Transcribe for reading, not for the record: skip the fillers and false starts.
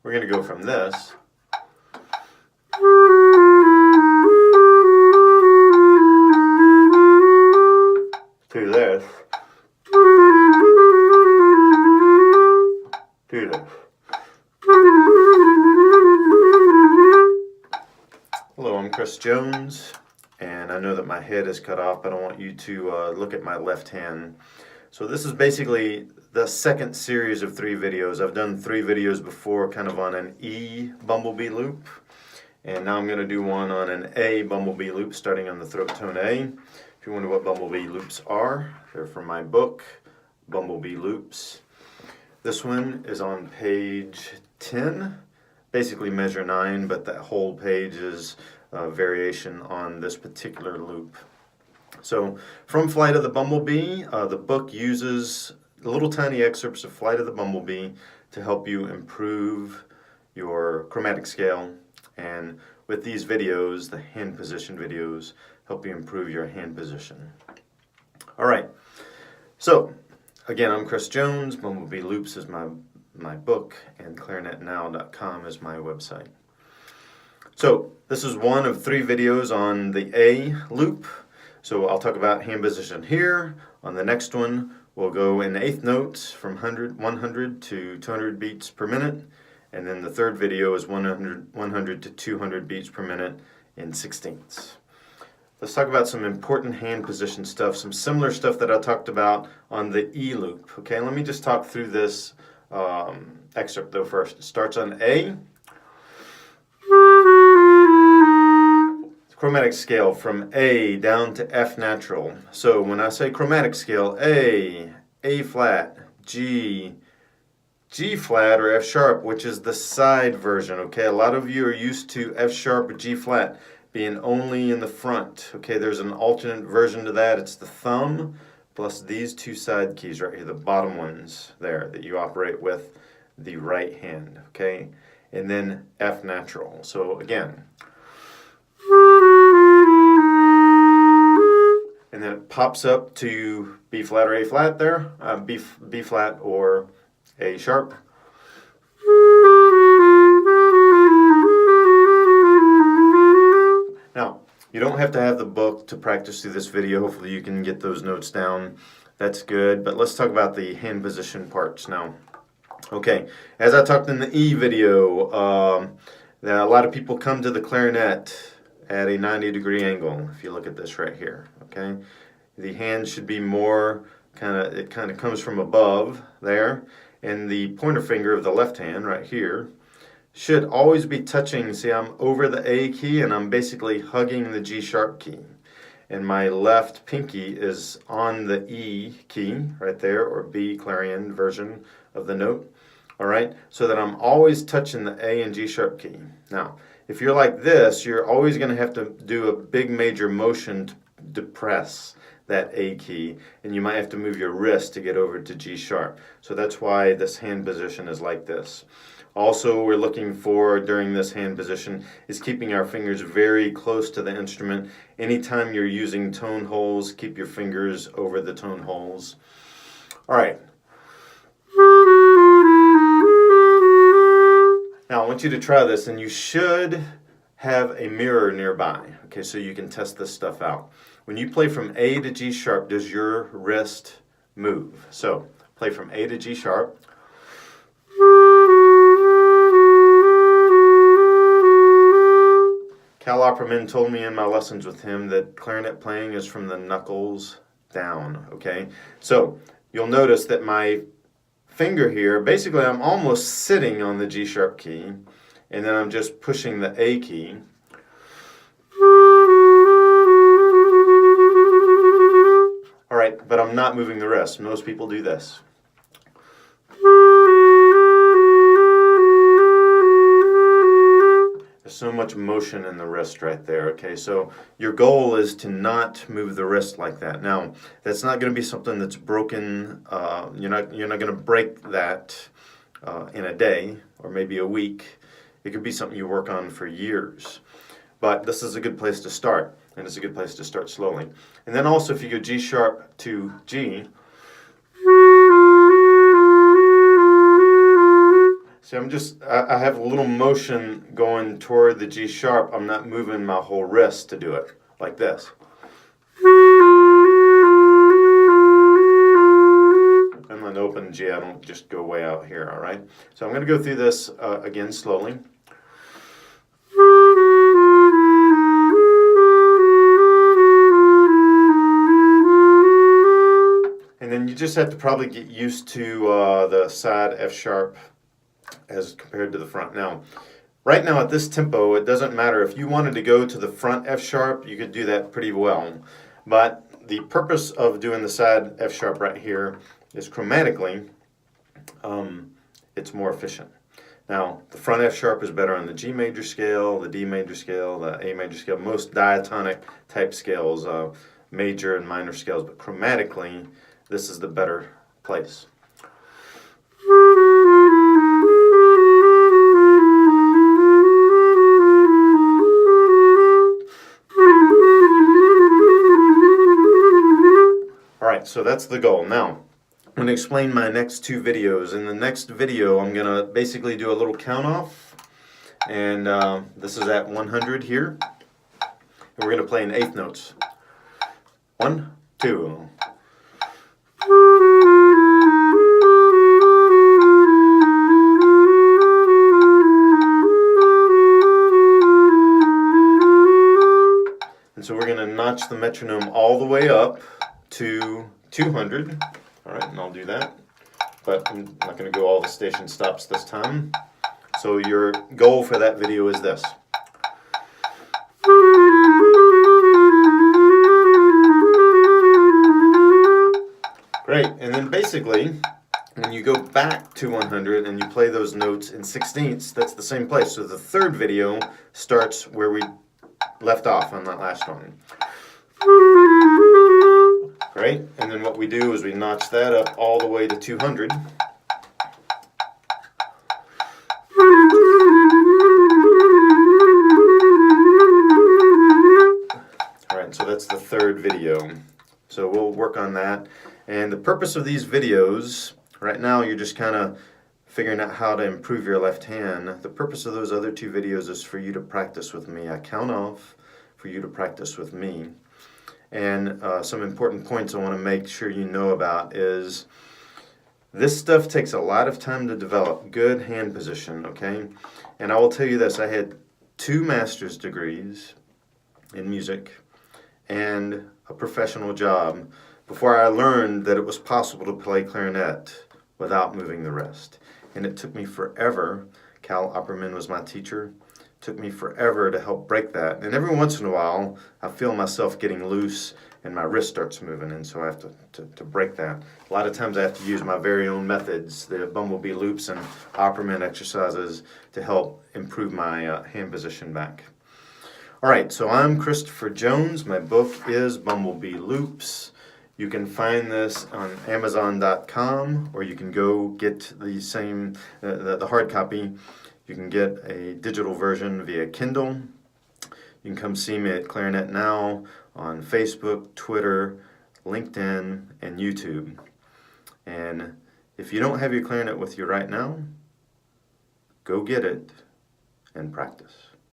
we're going to go from this to this to this. Hello, I'm Chris Jones, and I know that my head is cut off, but I want you to look at my left hand. So this is basically the second series of 3 videos. I've done 3 videos before kind of on an E bumblebee loop, and now I'm going to do one on an A bumblebee loop starting on the throat tone A. If you wonder what bumblebee loops are, they're from my book, Bumblebee Loops. This one is on page 10, basically measure 9, but that whole page is a variation on this particular loop. So from Flight of the Bumblebee, the book uses little tiny excerpts of Flight of the Bumblebee to help you improve your chromatic scale, and with these videos, the hand position videos, help you improve your hand position. All right, so again, I'm Chris Jones. Bumblebee Loops is my book, and clarinetnow.com is my website. So this is one of 3 videos on the A loop. So I'll talk about hand position here. On the next one, we'll go in 1/8 notes from 100 to 200 beats per minute. And then the third video is 100 to 200 beats per minute in 16ths. Let's talk about some important hand position stuff, some similar stuff that I talked about on the E loop. Okay, let me just talk through this excerpt though first. It starts on A. Chromatic scale from A down to F natural. So when I say chromatic scale, A flat, G flat or F sharp, which is the side version, okay? A lot of you are used to F sharp or G flat being only in the front, okay? There's an alternate version to that. It's the thumb plus these 2 side keys right here, the bottom ones there that you operate with the right hand, okay? And then F natural. So again, and then it pops up to B flat or A flat there, B flat or A sharp. Now, you don't have to have the book to practice through this video. Hopefully you can get those notes down. That's good, but let's talk about the hand position parts now. Okay, as I talked in the E video, a lot of people come to the clarinet at a 90-degree angle, if you look at this right here, okay? The hand should be more it kind of comes from above there, and the pointer finger of the left hand right here should always be touching. See, I'm over the A key and I'm basically hugging the G sharp key, and my left pinky is on the E key right there, or B clarion version of the note. All right, so that I'm always touching the A and G sharp key. Now, if you're like this, you're always going to have to do a big major motion to depress that A key, and you might have to move your wrist to get over to G sharp. So that's why this hand position is like this. Also, we're looking for, during this hand position, is keeping our fingers very close to the instrument. Anytime you're using tone holes, keep your fingers over the tone holes. All right. Now, I want you to try this, and you should have a mirror nearby, okay, so you can test this stuff out. When you play from A to G sharp, does your wrist move? So, play from A to G sharp. Cal Opperman told me in my lessons with him that clarinet playing is from the knuckles down, okay? So, you'll notice that my finger here, basically I'm almost sitting on the G sharp key, and then I'm just pushing the A key. All right, but I'm not moving the wrist. Most people do this. There's so much motion in the wrist right there, okay? So your goal is to not move the wrist like that. Now, that's not going to be something that's broken. You're not going to break that in a day or maybe a week. It could be something you work on for years. But this is a good place to start, and it's a good place to start slowly. And then also if you go G sharp to G, See, I have a little motion going toward the G sharp. I'm not moving my whole wrist to do it, like this. And then open G, I don't just go way out here, all right? So I'm going to go through this again slowly. And then you just have to probably get used to the side F sharp as compared to the front. Now, right now at this tempo, it doesn't matter. If you wanted to go to the front F sharp, you could do that pretty well. But the purpose of doing the side F sharp right here is chromatically, it's more efficient. Now, the front F sharp is better on the G major scale, the D major scale, the A major scale, most diatonic type scales, major and minor scales, but chromatically, this is the better place. All right, so that's the goal. Now, I'm going to explain my next two videos. In the next video, I'm going to basically do a little count off, and this is at 100 here, and we're going to play in eighth notes. 1, 2. And so we're going to notch the metronome all the way up to 200. All right, and I'll do that. But I'm not going to go all the station stops this time. So your goal for that video is this. Great, and then basically, when you go back to 100 and you play those notes in sixteenths, that's the same place. So the third video starts where we left off on that last one. Great, and then what we do is we notch that up all the way to 200. All right, so that's the third video. So we'll work on that. And the purpose of these videos, right now you're just kind of figuring out how to improve your left hand. The purpose of those other two videos is for you to practice with me. I count off for you to practice with me. And some important points I want to make sure you know about is this stuff takes a lot of time to develop. Good hand position, okay? And I will tell you this, I had 2 master's degrees in music and a professional job before I learned that it was possible to play clarinet without moving the wrist. And it took me forever. Cal Opperman was my teacher. It took me forever to help break that. And every once in a while, I feel myself getting loose and my wrist starts moving, and so I have to break that. A lot of times I have to use my very own methods, the bumblebee loops and Opperman exercises to help improve my hand position back. All right, so I'm Christopher Jones. My book is Bumblebee Loops. You can find this on Amazon.com, or you can go get the same, the hard copy. You can get a digital version via Kindle. You can come see me at Clarinet Now on Facebook, Twitter, LinkedIn, and YouTube. And if you don't have your clarinet with you right now, go get it and practice.